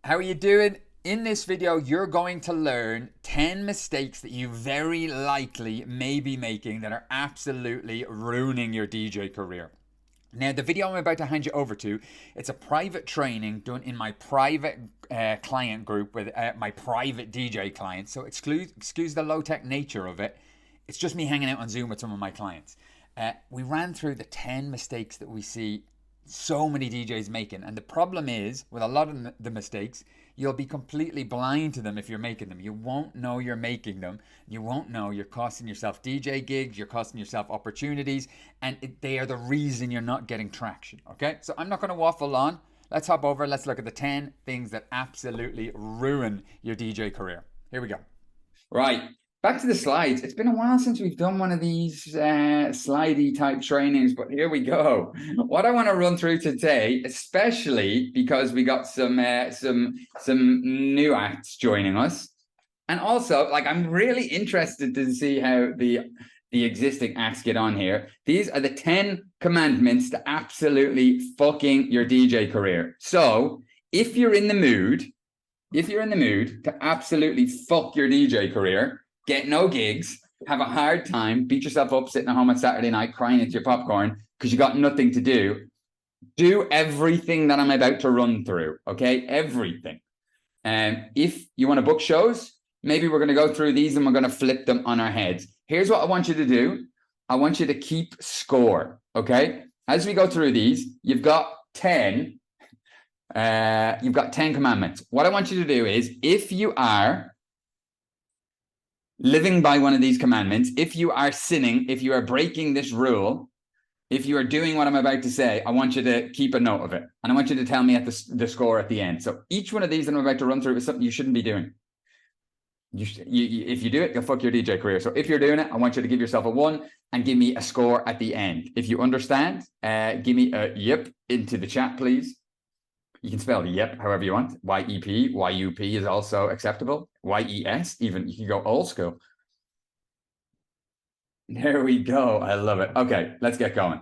How are you doing? In this video, you're going to learn 10 mistakes that you very likely may be making that are absolutely ruining your DJ career. Now, the video I'm about to hand you over to, it's a private training done in my private client group with my private DJ clients. So excuse the low-tech nature of it. It's just me hanging out on Zoom with some of my clients. We ran through the 10 mistakes that we see so many DJs making. And the problem is, with a lot of the mistakes, you'll be completely blind to them if you're making them. You won't know you're making them. You won't know you're costing yourself DJ gigs, you're costing yourself opportunities, and they are the reason you're not getting traction, okay? So I'm not going to waffle on. Let's hop over. Let's look at the 10 things that absolutely ruin your DJ career. Here we go. Right. Back to the slides. It's been a while since we've done one of these slidey type trainings, but here we go. What I want to run through today, especially because we got some new acts joining us, and also like I'm really interested to see how the existing acts get on here. These are the 10 commandments to absolutely fucking your DJ career. So if you're in the mood to absolutely fuck your DJ career, get no gigs, have a hard time, beat yourself up sitting at home on Saturday night crying into your popcorn because you got nothing to do everything that I'm about to run through, okay? Everything. If you want to book shows, maybe we're going to go through these and we're going to flip them on our heads. Here's what I want you to do. I want you to keep score, okay? As we go through these, you've got 10 commandments. What I want you to do is, if you are living by one of these commandments, if you are sinning, if you are breaking this rule, if you are doing what I'm about to say, I want you to keep a note of it. And I want you to tell me at the score at the end. So each one of these that I'm about to run through is something you shouldn't be doing. If you do it, you'll fuck your DJ career. So if you're doing it, I want you to give yourself a 1 and give me a score at the end. If you understand, give me a yep into the chat, please. You can spell yep however you want. Y-E-P, Y-U-P is also acceptable. Y-E-S, even you can go old school. There we go. I love it. Okay, let's get going.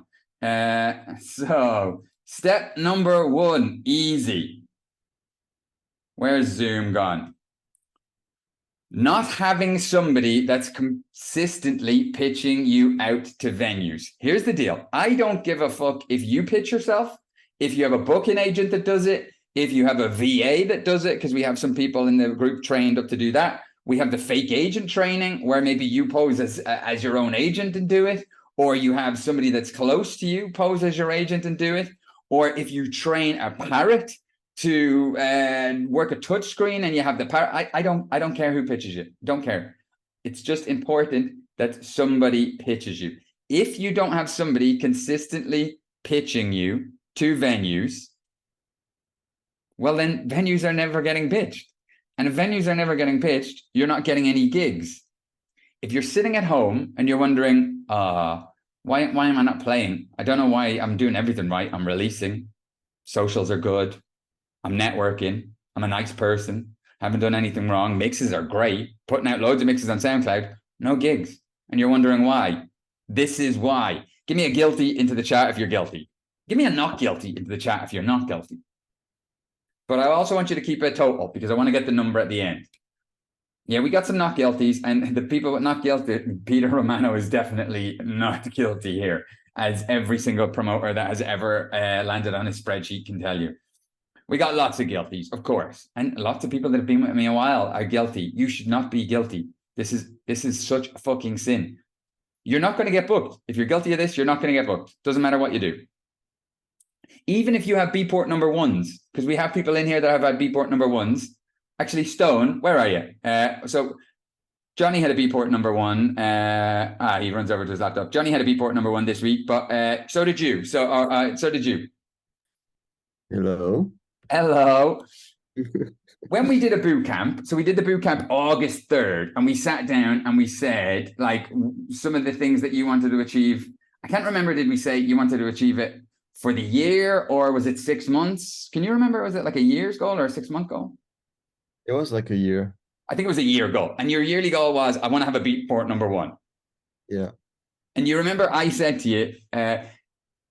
So step number 1, easy. Where's Zoom gone? Not having somebody that's consistently pitching you out to venues. Here's the deal. I don't give a fuck if you pitch yourself, if you have a booking agent that does it, if you have a VA that does it, because we have some people in the group trained up to do that. We have the fake agent training where maybe you pose as your own agent and do it, or you have somebody that's close to you pose as your agent and do it, or if you train a parrot to work a touch screen and you have the parrot. I don't care who pitches you. Don't care. It's just important that somebody pitches you. If you don't have somebody consistently pitching you to venues, well, then venues are never getting pitched. And if venues are never getting pitched, you're not getting any gigs. If you're sitting at home and you're wondering, why am I not playing? I don't know why I'm doing everything right. I'm releasing. Socials are good. I'm networking. I'm a nice person. Haven't done anything wrong. Mixes are great. Putting out loads of mixes on SoundCloud. No gigs. And you're wondering why. This is why. Give me a guilty into the chat if you're guilty. Give me a not guilty into the chat if you're not guilty. But I also want you to keep a total because I want to get the number at the end. Yeah, we got some not guilties, and the people with not guilty, Peter Romano is definitely not guilty here, as every single promoter that has ever landed on his spreadsheet can tell you. We got lots of guilties, of course, and lots of people that have been with me a while are guilty. You should not be guilty. This is such a fucking sin. You're not going to get booked. If you're guilty of this, you're not going to get booked. Doesn't matter what you do. Even if you have B-port number 1s, because we have people in here that have had B-port number 1s. Actually, Stone, where are you? So Johnny had a B-port number 1. He runs over to his laptop. Johnny had a B-port number 1 this week, but so did you. So did you. Hello. Hello. When we did a boot camp, so we did the boot camp August 3rd, and we sat down and we said, like, some of the things that you wanted to achieve. I can't remember, did we say you wanted to achieve it for the year, or was it 6 months? Can you remember? Was it like a year's goal or a 6-month goal? It was like a year. I think it was a year goal. And your yearly goal was, I want to have a beat port number 1. Yeah. And you remember I said to you,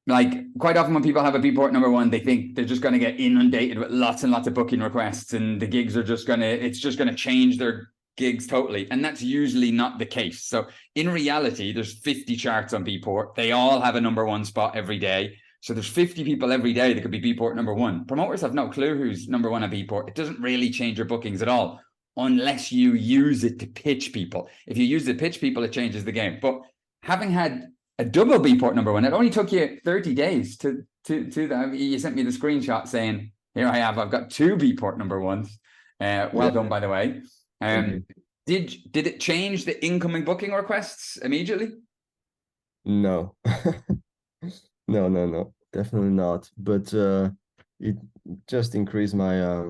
like quite often when people have a Beatport number one, they think they're just going to get inundated with lots and lots of booking requests, and the gigs are just going to, it's just going to change their gigs totally. And that's usually not the case. So in reality, there's 50 charts on Beatport. They all have a number one spot every day. So there's 50 people every day that could be Beatport number one. Promoters have no clue who's number one at Beatport. It doesn't really change your bookings at all, unless you use it to pitch people. If you use it to pitch people, it changes the game. But having had a double Beatport number one, it only took you 30 days to that. You sent me the screenshot saying, here I have, I've got two Beatport number ones. Well done, by the way. Did it change the incoming booking requests immediately? No. No, definitely not. But it just increased my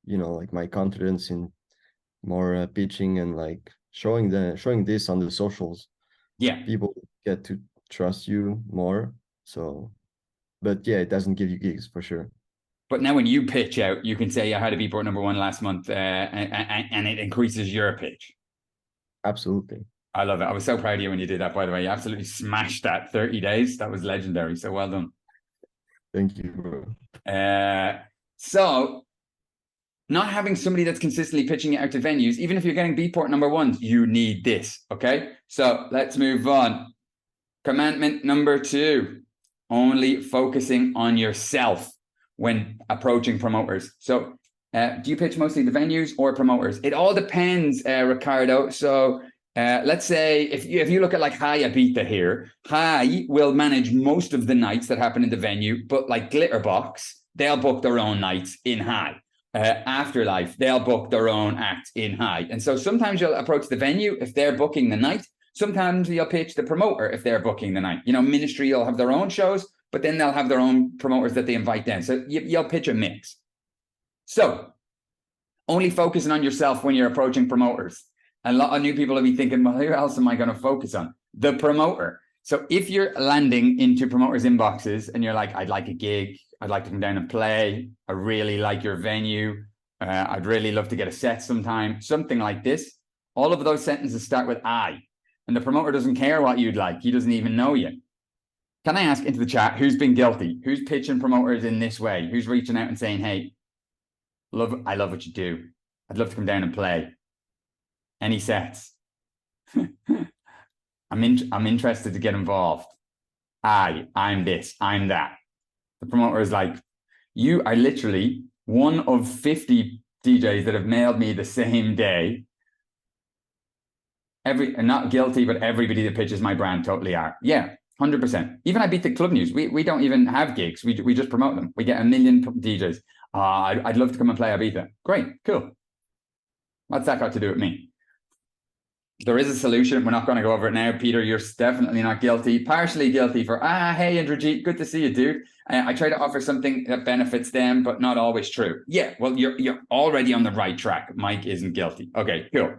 like my confidence in more pitching and like showing this on the socials. Yeah, people get to trust you more. So, but yeah, it doesn't give you gigs for sure. But now when you pitch out, you can say I had a Beatport number one last month, and it increases your pitch. Absolutely. I love it. I was so proud of you when you did that, by the way. You absolutely smashed that 30 days. That was legendary. So well done. Thank you, bro. So not having somebody that's consistently pitching it out to venues, even if you're getting Beatport number ones, you need this. Okay. So let's move on. Commandment number 2, only focusing on yourself when approaching promoters. So do you pitch mostly the venues or promoters? It all depends, Ricardo. So let's say if you look at like High Ibiza here, High will manage most of the nights that happen in the venue, but like Glitterbox, they'll book their own nights in High. Afterlife, they'll book their own act in High. And so sometimes you'll approach the venue if they're booking the night. Sometimes you'll pitch the promoter if they're booking the night. You know, Ministry will have their own shows, but then they'll have their own promoters that they invite in. So you'll pitch a mix. So only focusing on yourself when you're approaching promoters. A lot of new people will be thinking, well, who else am I going to focus on? The promoter. So if you're landing into promoters' inboxes and you're like, I'd like a gig, I'd like to come down and play, I really like your venue, I'd really love to get a set sometime, something like this, all of those sentences start with I. And the promoter doesn't care what you'd like. He doesn't even know you. Can I ask into the chat, who's been guilty? Who's pitching promoters in this way? Who's reaching out and saying, hey, I love what you do. I'd love to come down and play. Any sets? I'm interested to get involved. I'm this, I'm that. The promoter is like, you are literally one of 50 DJs that have mailed me the same day. Not guilty, but everybody that pitches my brand totally are. Yeah, 100%. Even I beat the Club News. We don't even have gigs. We just promote them. We get a million DJs. I'd love to come and play Ibiza. Great, cool. What's that got to do with me? There is a solution. We're not going to go over it now. Peter, you're definitely not guilty. Partially guilty for, hey, Indrajit, good to see you, dude. I try to offer something that benefits them, but not always true. Yeah, well, you're already on the right track. Mike isn't guilty. Okay, cool.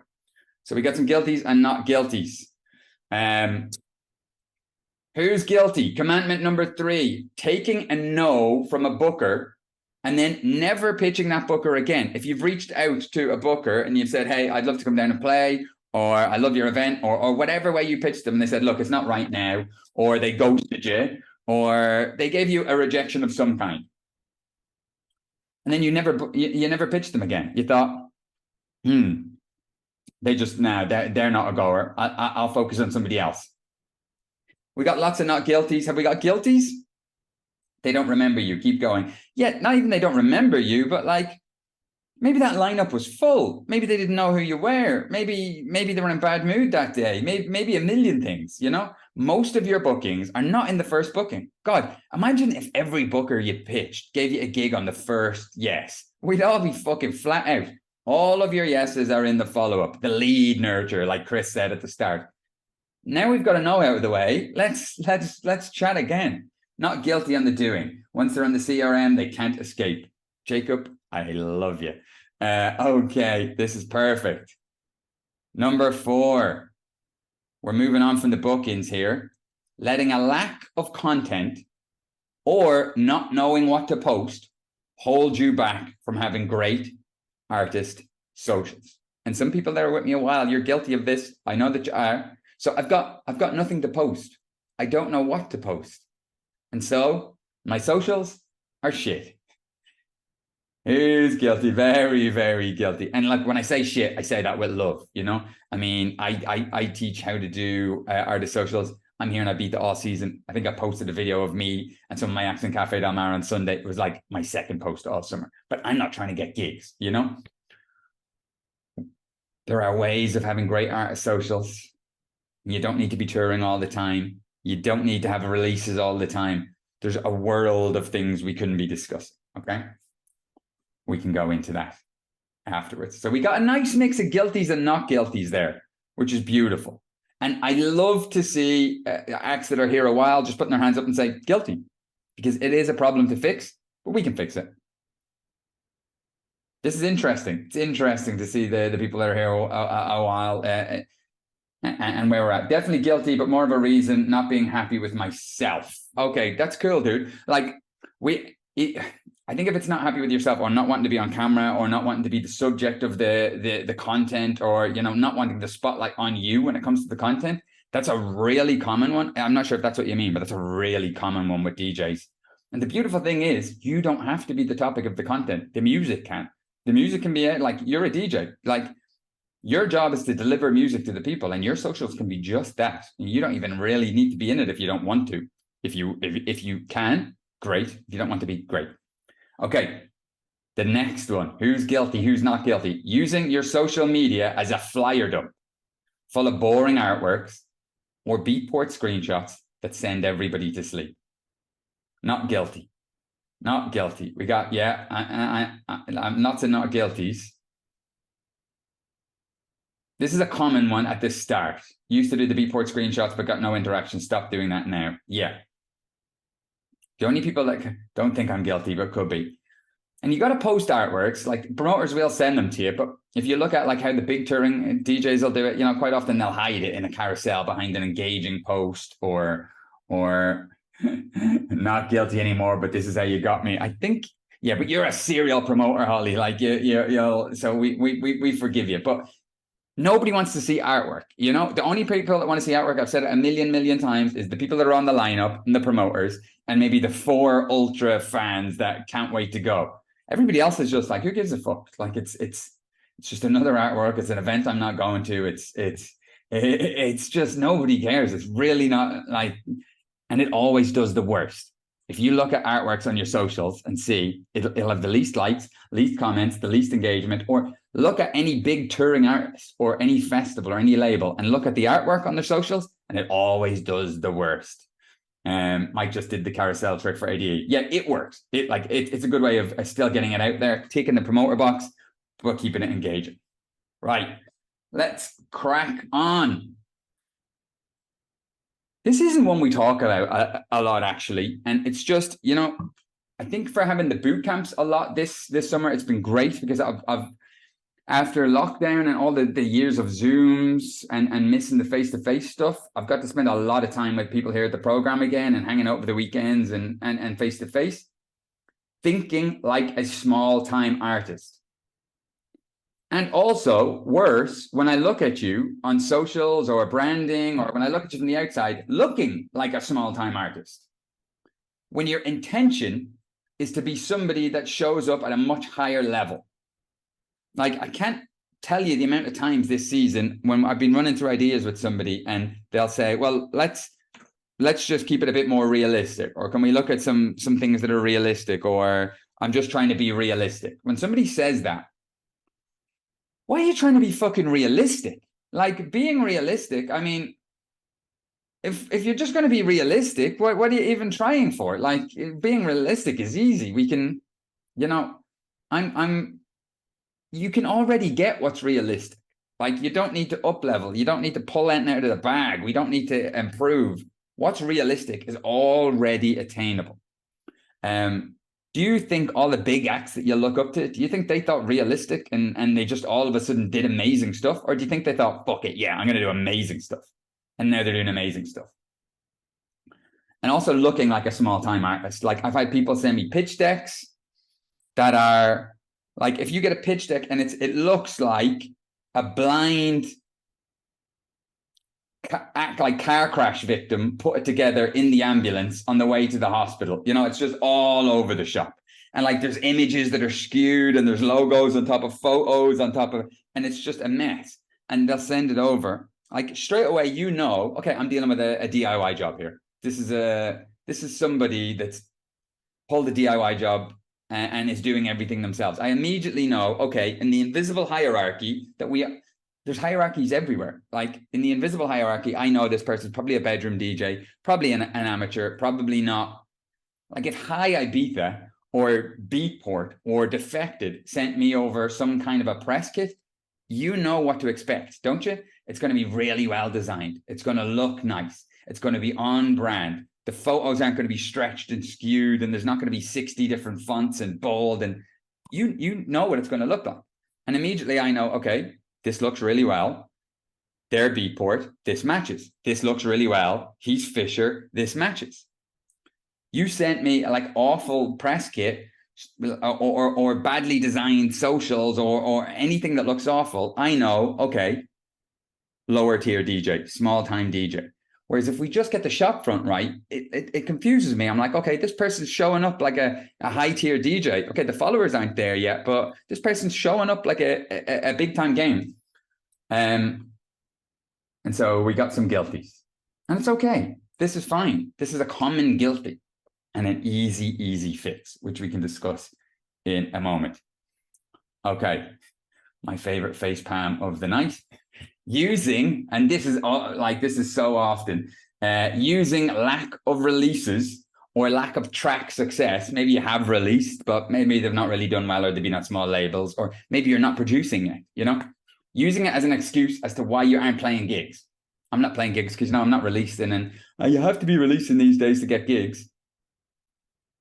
So we got some guilties and not guilties. Who's guilty? Commandment number 3, taking a no from a booker and then never pitching that booker again. If you've reached out to a booker and you've said, hey, I'd love to come down and play, or I love your event, or whatever way you pitched them, and they said, look, it's not right now, or they ghosted you, or they gave you a rejection of some kind. And then you never pitched them again. You thought, they're not a goer. I'll focus on somebody else. We got lots of not guilties. Have we got guilties? They don't remember you. Keep going. Yeah, not even they don't remember you, but like, maybe that lineup was full. Maybe they didn't know who you were. Maybe they were in a bad mood that day. Maybe a million things, you know? Most of your bookings are not in the first booking. God, imagine if every booker you pitched gave you a gig on the first yes. We'd all be fucking flat out. All of your yeses are in the follow-up, the lead nurture, like Chris said at the start. Now we've got a no out of the way. Let's chat again. Not guilty on the doing. Once they're on the CRM, they can't escape. Jacob, I love you. Okay, this is perfect. Number 4. We're moving on from the bookings here. Letting a lack of content or not knowing what to post hold you back from having great artist socials. And some people that are with me a while, you're guilty of this. I know that you are. So I've got nothing to post. I don't know what to post. And so my socials are shit. Who's guilty? Very, very guilty. And like when I say shit, I say that with love, you know? I mean, I teach how to do artist socials. I'm here and I beat it all season. I think I posted a video of me and some of my acts in Cafe Del Mar on Sunday. It was like my second post all summer, but I'm not trying to get gigs, you know? There are ways of having great artist socials. You don't need to be touring all the time. You don't need to have releases all the time. There's a world of things we couldn't be discussing, okay? We can go into that afterwards. So we got a nice mix of guilties and not guilties there, which is beautiful. And I love to see acts that are here a while just putting their hands up and say guilty, because it is a problem to fix, but we can fix it. This is interesting. It's interesting to see the people that are here a while and where we're at. Definitely guilty, but more of a reason not being happy with myself. Okay, that's cool, dude. Like I think if it's not happy with yourself or not wanting to be on camera or not wanting to be the subject of the content, or, you know, not wanting the spotlight on you when it comes to the content, that's a really common one. I'm not sure if that's what you mean, but that's a really common one with DJs. And the beautiful thing is you don't have to be the topic of the content. The music can. The music can be like, you're a DJ. Like, your job is to deliver music to the people, and your socials can be just that. You don't even really need to be in it if you don't want to. If you can, great. If you don't want to be, great. Okay, the next one. Who's guilty? Who's not guilty? Using your social media as a flyer dump full of boring artworks or Beatport screenshots that send everybody to sleep. Not guilty. Not guilty. We got, yeah, I'm lots of not guilties. This is a common one at the start. Used to do the Beatport screenshots, but got no interaction. Stop doing that now. Yeah. The only people that don't think I'm guilty, but could be. And you got to post artworks. Like, promoters will send them to you, but if you look at like how the big touring DJs will do it, you know, quite often they'll hide it in a carousel behind an engaging post, or not guilty anymore, but this is how you got me. I think, yeah, but you're a serial promoter, Holly. Like you'll, so we forgive you, but nobody wants to see artwork. You know, the only people that want to see artwork, I've said it a million times, is the people that are on the lineup and the promoters, and maybe the 4 ultra fans that can't wait to go. Everybody else is just like, who gives a fuck? Like, it's just another artwork. It's an event I'm not going to. It's just, nobody cares. It's really not like, and it always does the worst. If you look at artworks on your socials and see, it'll have the least likes, least comments, the least engagement, or look at any big touring artist or any festival or any label and look at the artwork on their socials, and it always does the worst. Mike just did the carousel trick for ADE. Yeah, it works. It's a good way of still getting it out there, taking the promoter box, but keeping it engaging. Right, let's crack on. This isn't one we talk about a lot, actually. And it's just, you know, I think for having the boot camps a lot this summer, it's been great, because I've after lockdown and all the years of Zooms and missing the face-to-face stuff, I've got to spend a lot of time with people here at the program again and hanging out over the weekends and face-to-face, thinking like a small-time artist. And also, worse, when I look at you on socials or branding, or when I look at you from the outside, looking like a small-time artist, when your intention is to be somebody that shows up at a much higher level. Like, I can't tell you the amount of times this season when I've been running through ideas with somebody and they'll say, well, let's just keep it a bit more realistic, or can we look at some things that are realistic, or I'm just trying to be realistic. When somebody says that, why are you trying to be fucking realistic? Like, being realistic, I mean, if you're just going to be realistic, what are you even trying for? Like, being realistic is easy. We can, you know, you can already get what's realistic. Like, you don't need to up level. You don't need to pull anything out of the bag. We don't need to improve. What's realistic is already attainable. Do you think all the big acts that you look up to, do you think they thought realistic and they just all of a sudden did amazing stuff? Or do you think they thought, fuck it, yeah, I'm going to do amazing stuff? And now they're doing amazing stuff. And also looking like a small-time artist. Like, I've had people send me pitch decks that are, like, if you get a pitch deck and it looks like a blind act like car crash victim, put it together in the ambulance on the way to the hospital. You know, it's just all over the shop. And like there's images that are skewed and there's logos on top of photos on top of, and it's just a mess. And they'll send it over. Like straight away, you know, okay, I'm dealing with a DIY job here. This is somebody that's pulled a DIY job and is doing everything themselves. I immediately know, okay, in the invisible hierarchy there's hierarchies everywhere. Like in the invisible hierarchy, I know this person's probably a bedroom DJ, probably an amateur, probably not. Like if Hi Ibiza or Beatport or Defected sent me over some kind of a press kit, you know what to expect, don't you? It's going to be really well designed. It's going to look nice. It's going to be on brand. The photos aren't going to be stretched and skewed, and there's not going to be 60 different fonts and bold, and you know what it's going to look like. And immediately I know, okay, this looks really well. Their Beatport, this matches. This looks really well. He's Fisher, this matches. You sent me like awful press kit or badly designed socials or anything that looks awful. I know, okay, lower tier DJ, small time DJ. Whereas if we just get the shop front right, it confuses me. I'm like, okay, this person's showing up like a high tier DJ. Okay, the followers aren't there yet, but this person's showing up like a big time game. And so we got some guilties. And it's okay. This is fine. This is a common guilty and an easy fix, which we can discuss in a moment. Okay, my favorite face palm of the night. Using, and this is so often, using lack of releases or lack of track success. Maybe you have released, but maybe they've not really done well, or they've been at small labels, or maybe you're not producing it, you know? Using it as an excuse as to why you aren't playing gigs. I'm not playing gigs because, I'm not releasing, and you have to be releasing these days to get gigs.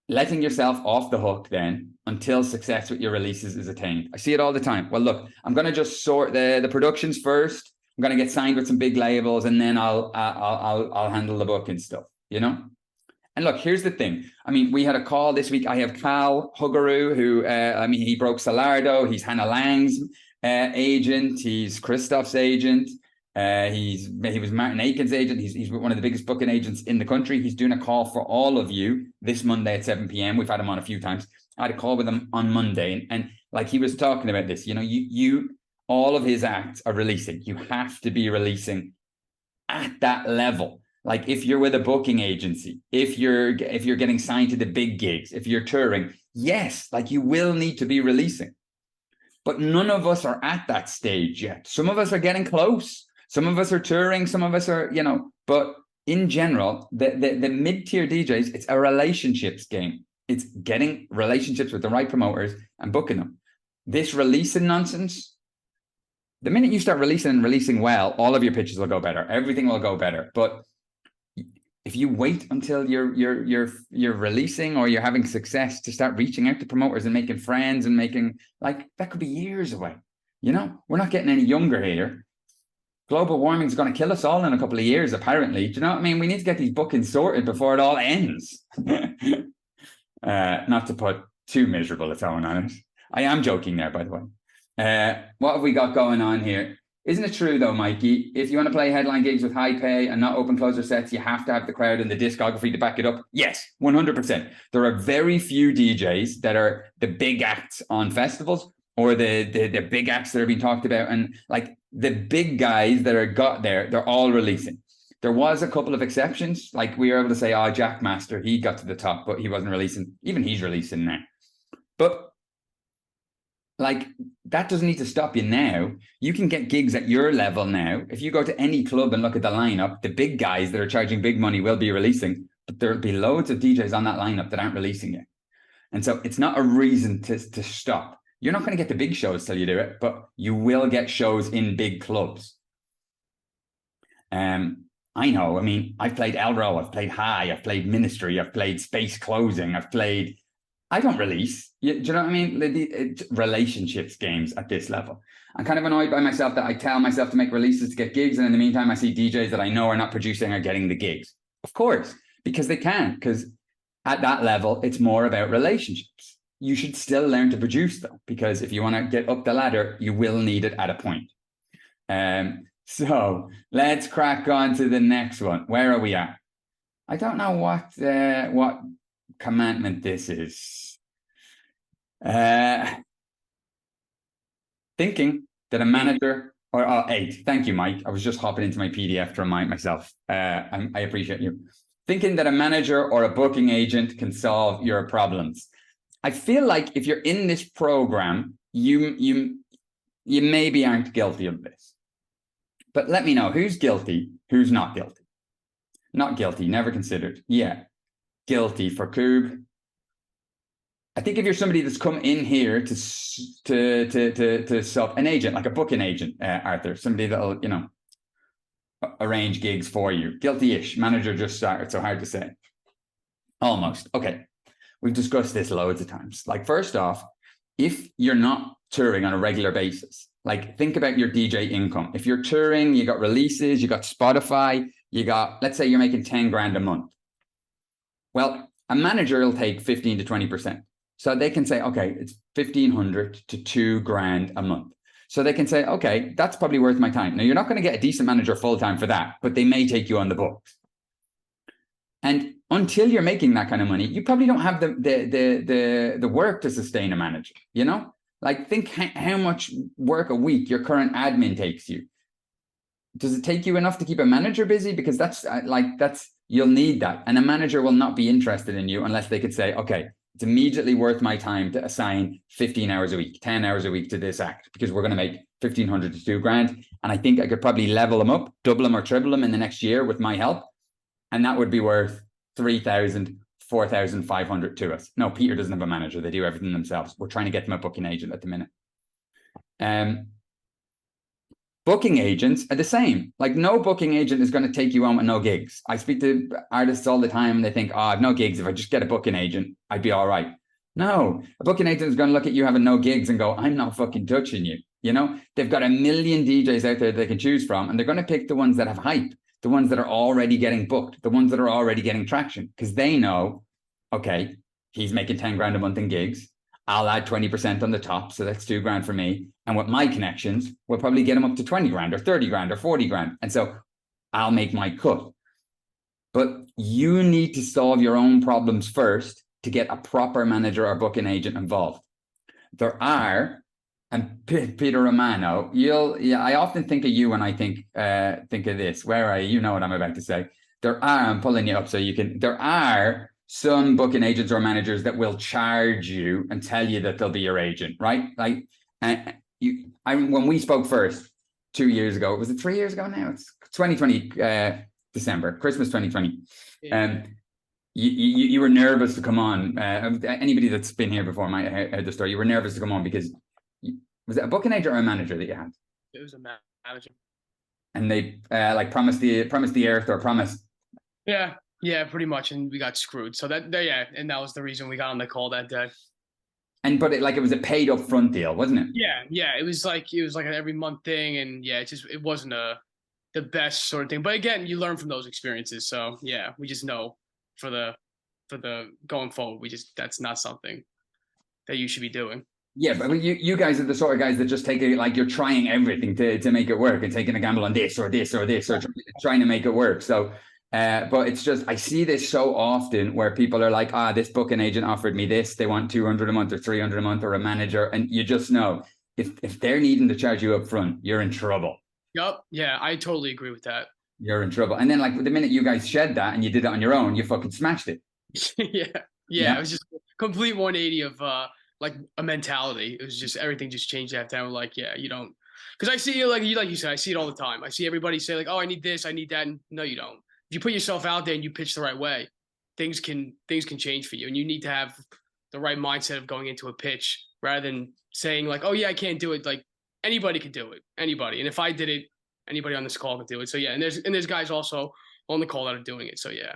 Letting yourself off the hook then until success with your releases is attained. I see it all the time. Well, look, I'm going to just sort the productions first. I'm going to get signed with some big labels, and then I'll handle the book and stuff, you know? And look, here's the thing. I mean, we had a call this week. I have Cal Huggaroo, who, he broke Solardo. He's Hannah Lang's agent. He's Christoph's agent. He was Martin Aiken's agent. He's one of the biggest booking agents in the country. He's doing a call for all of you this Monday at 7 p.m. We've had him on a few times. I had a call with him on Monday, and like he was talking about this, you all of his acts are releasing. You have to be releasing at that level. Like if you're with a booking agency, if you're getting signed to the big gigs, if you're touring, yes, like you will need to be releasing. But none of us are at that stage yet. Some of us are getting close. Some of us are touring. Some of us are, but in general, the mid-tier DJs, it's a relationships game. It's getting relationships with the right promoters and booking them. This releasing nonsense, the minute you start releasing well, all of your pitches will go better. Everything will go better. But if you wait until you're releasing or you're having success to start reaching out to promoters and making friends and making, like, that could be years away. We're not getting any younger here. Global warming is going to kill us all in a couple of years, apparently. Do you know what I mean? We need to get these bookings sorted before it all ends. Not to put too miserable a tone on it. I am joking there, by the way. What have we got going on here? Isn't it true though, Mikey? If you want to play headline gigs with high pay and not open closer sets, you have to have the crowd and the discography to back it up. Yes, 100%. There are very few DJs that are the big acts on festivals or the big acts that are being talked about. And like the big guys that are got there, they're all releasing. There was a couple of exceptions. Like we were able to say, Jack Master, he got to the top, but he wasn't releasing. Even he's releasing now. But like that doesn't need to stop you now. You can get gigs at your level now. If you go to any club and look at the lineup, the big guys that are charging big money will be releasing, but there'll be loads of DJs on that lineup that aren't releasing yet. And so it's not a reason to stop. You're not going to get the big shows till you do it, but you will get shows in big clubs. I know. I mean, I've played Elrow, I've played High, I've played Ministry, I've played Space Closing, I don't release. Do you know what I mean? It's relationships games at this level. I'm kind of annoyed by myself that I tell myself to make releases to get gigs, and in the meantime, I see DJs that I know are not producing are getting the gigs. Of course, because they can, because at that level, it's more about relationships. You should still learn to produce though, because if you want to get up the ladder, you will need it at a point. So let's crack on to the next one. Where are we at? I don't know what commandment this is. Thinking that a manager or 8. Thank you, Mike. I was just hopping into my PDF to remind myself. I appreciate you. Thinking that a manager or a booking agent can solve your problems. I feel like if you're in this program, you maybe aren't guilty of this. But let me know who's guilty, who's not guilty. Not guilty, never considered. Yeah, guilty for Coob. I think if you're somebody that's come in here to solve an agent, like a booking agent, Arthur, somebody that'll, you know, arrange gigs for you. Guilty-ish. Manager just started, so hard to say. Almost. Okay. We've discussed this loads of times. Like, first off, if you're not touring on a regular basis, like, think about your DJ income. If you're touring, you got releases, you got Spotify, you got, let's say you're making 10 grand a month. Well, a manager will take 15 to 20%. So they can say, okay, it's 1,500 to 2 grand a month. So they can say, okay, that's probably worth my time. Now, you're not going to get a decent manager full-time for that, but they may take you on the books. And until you're making that kind of money, you probably don't have the work to sustain a manager, you know? Like, think how much work a week your current admin takes you. Does it take you enough to keep a manager busy? Because you'll need that. And a manager will not be interested in you unless they could say, okay, it's immediately worth my time to assign 15 hours a week, 10 hours a week to this act, because we're going to make 1,500 to 2 grand. And I think I could probably level them up, double them or triple them in the next year with my help. And that would be worth 3,000, 4,500 to us. No, Peter doesn't have a manager. They do everything themselves. We're trying to get them a booking agent at the minute. Booking agents are the same. Like, no booking agent is going to take you on with no gigs. I speak to artists all the time and they think, oh, I have no gigs. If I just get a booking agent, I'd be all right. No, a booking agent is going to look at you having no gigs and go, I'm not fucking touching you. You know, they've got a million DJs out there they can choose from, and they're going to pick the ones that have hype, the ones that are already getting booked, the ones that are already getting traction, because they know, okay, he's making 10 grand a month in gigs. I'll add 20% on the top, so that's 2 grand for me. And with my connections, we'll probably get him up to 20 grand or 30 grand or 40 grand. And so I'll make my cut. But you need to solve your own problems first to get a proper manager or booking agent involved. There are, and Peter Romano, I often think of you when I think of this. Where are you? You know what I'm about to say. I'm pulling you up so you can, there are some booking agents or managers that will charge you and tell you that they'll be your agent, right? Like, when we spoke first 2 years ago, was it 3 years ago now? It's 2020, December, Christmas 2020. Yeah. You were nervous to come on. Anybody that's been here before might have heard the story. You were nervous to come on because, was it a booking agent or a manager that you had? It was a manager. And they like promised the earth or promised. Yeah, pretty much, and we got screwed. So and that was the reason we got on the call that day. But it was a paid upfront deal, wasn't it? Yeah. It was like an every month thing, and yeah, it wasn't the best sort of thing. But again, you learn from those experiences. So yeah, we just know for the going forward, that's not something that you should be doing. Yeah, but you guys are the sort of guys that just take it, like, you're trying everything to make it work and taking a gamble on this or this or this or trying to make it work. So. But it's just, I see this so often where people are like, this booking agent offered me this. They want 200 a month or 300 a month or a manager. And you just know if they're needing to charge you up front, you're in trouble. Yep. Yeah, I totally agree with that. You're in trouble. And then, like, the minute you guys shed that and you did it on your own, you fucking smashed it. Yeah. It was just a complete 180 of like a mentality. It was just, everything just changed that time. Like, yeah, you don't, because I see it, like you said, I see it all the time. I see everybody say like, oh, I need this, I need that. And no, you don't. If you put yourself out there and you pitch the right way, things can change for you. And you need to have the right mindset of going into a pitch rather than saying like, oh yeah, I can't do it. Like, anybody can do it. Anybody. And if I did it, anybody on this call could do it. So yeah, and there's guys also on the call that are doing it. So yeah.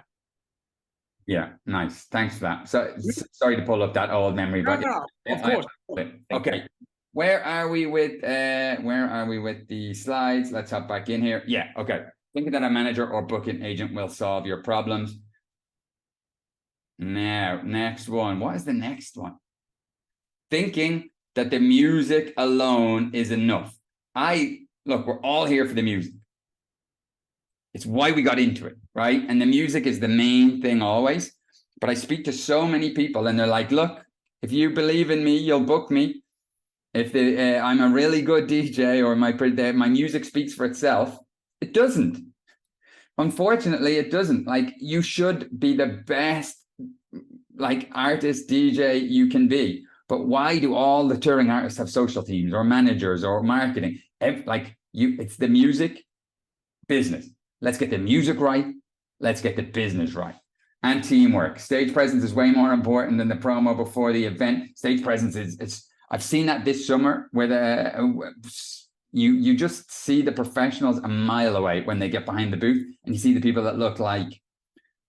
Yeah, nice. Thanks for that. So sorry to pull up that old memory, but of course. Okay. Where are we with the slides? Let's hop back in here. Yeah, okay. Thinking that a manager or booking agent will solve your problems. Now, next one. What is the next one? Thinking that the music alone is enough. Look, we're all here for the music. It's why we got into it, right? And the music is the main thing always. But I speak to so many people and they're like, look, if you believe in me, you'll book me. If I'm a really good DJ or my music speaks for itself, it doesn't. Unfortunately, it doesn't. Like, you should be the best like artist DJ you can be. But why do all the touring artists have social teams or managers or marketing? It's the music business. Let's get the music right. Let's get the business right. And teamwork. Stage presence is way more important than the promo before the event. Stage presence I've seen that this summer where you just see the professionals a mile away when they get behind the booth, and you see the people that look like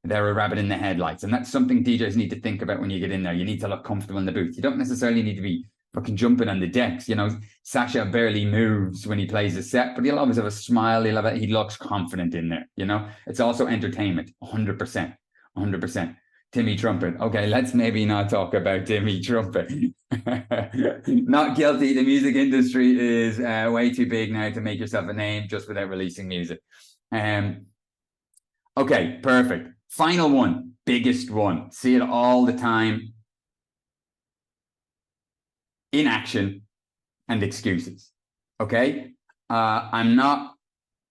they're a rabbit in the headlights. And that's something DJs need to think about when you get in there. You need to look comfortable in the booth. You don't necessarily need to be fucking jumping on the decks. You know, Sasha barely moves when he plays a set, but he'll always have a smile. He looks confident in there. You know, it's also entertainment, 100%. 100%. Timmy Trumpet. Okay, let's maybe not talk about Timmy Trumpet. Not guilty. The music industry is way too big now to make yourself a name just without releasing music. Okay, perfect. Final one, biggest one. See it all the time. Inaction and excuses. Okay? I'm not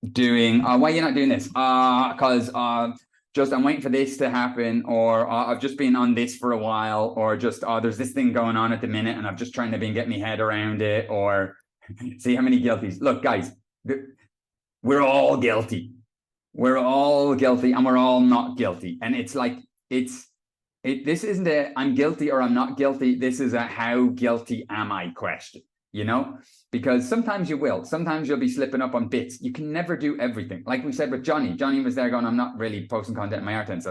doing, why are you not doing this? Because I'm waiting for this to happen, or I've just been on this for a while, or just, there's this thing going on at the minute and I'm just trying to get my head around it, or see how many guilties. Look, guys, we're all guilty. We're all guilty and we're all not guilty. And it's like, this isn't a I'm guilty or I'm not guilty. This is a how guilty am I question, you know? Because sometimes you will. Sometimes you'll be slipping up on bits. You can never do everything. Like we said with Johnny. Johnny was there going, I'm not really posting content in my artist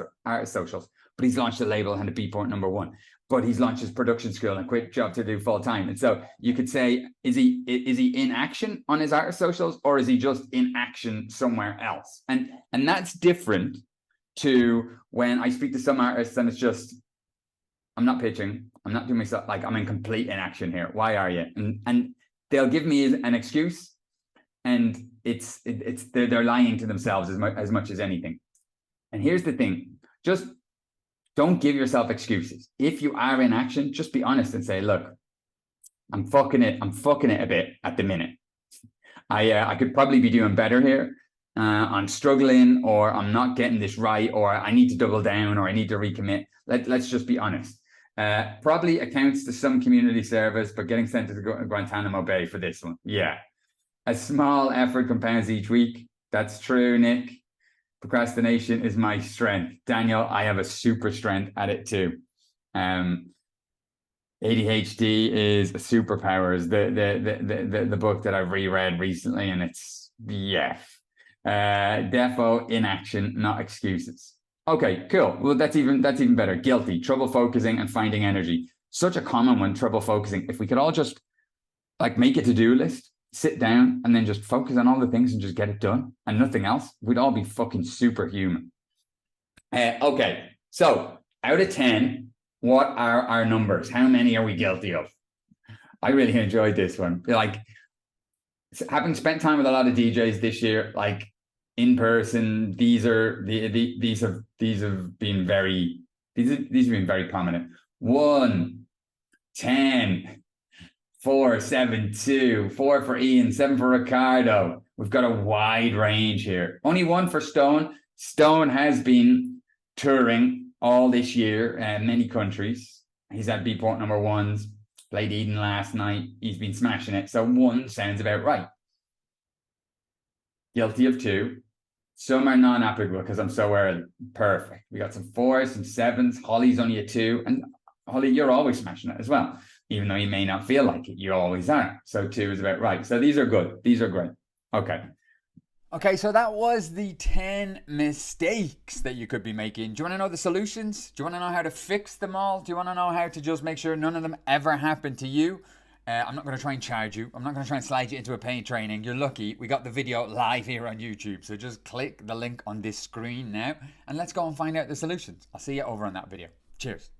socials, but he's launched a label and a Beatport #1. But he's launched his production school and quit job to do full time. And so you could say, is he in action on his artist socials, or is he just in action somewhere else? And that's different to when I speak to some artists and it's just, I'm not pitching, I'm not doing myself, like I'm in complete inaction here. Why are you? And they'll give me an excuse, and they're lying to themselves as much as anything. And here's the thing, just don't give yourself excuses. If you are in action, just be honest and say, look, I'm fucking it a bit at the minute. I could probably be doing better here. I'm struggling, or I'm not getting this right, or I need to double down, or I need to recommit. Let's just be honest. Probably accounts to some community service, but getting sent to Guantanamo Bay for this one. Yeah. A small effort compounds each week. That's true, Nick. Procrastination is my strength. Daniel, I have a super strength at it too. ADHD is a superpower, is the book that I've reread recently, and it's, yeah. Defo, inaction, not excuses. Okay, cool. Well, that's even better. Guilty, trouble focusing and finding energy. Such a common one, trouble focusing. If we could all just like make a to-do list, sit down, and then just focus on all the things and just get it done and nothing else, we'd all be fucking superhuman. Okay, so out of 10, what are our numbers? How many are we guilty of? I really enjoyed this one. Like, having spent time with a lot of DJs this year, like in person, these have been very prominent. 1, 10, 4, 7, 2, 4 for Ian, 7 for Ricardo. We've got a wide range here. Only 1 for Stone. Stone has been touring all this year, many countries. He's had Beatport #1s, played Eden last night. He's been smashing it. So 1 sounds about right. Guilty of 2. Some are non-applicable because I'm so early. Perfect. We got some 4s, some 7s. Holly's only a 2. And Holly, you're always smashing it as well. Even though you may not feel like it, you always are. So 2 is about right. So these are good. These are great. Okay. Okay, so that was the 10 mistakes that you could be making. Do you want to know the solutions? Do you want to know how to fix them all? Do you want to know how to just make sure none of them ever happen to you? I'm not going to try and charge you. I'm not going to try and slide you into a paid training. You're lucky. We got the video live here on YouTube. So just click the link on this screen now and let's go and find out the solutions. I'll see you over on that video. Cheers.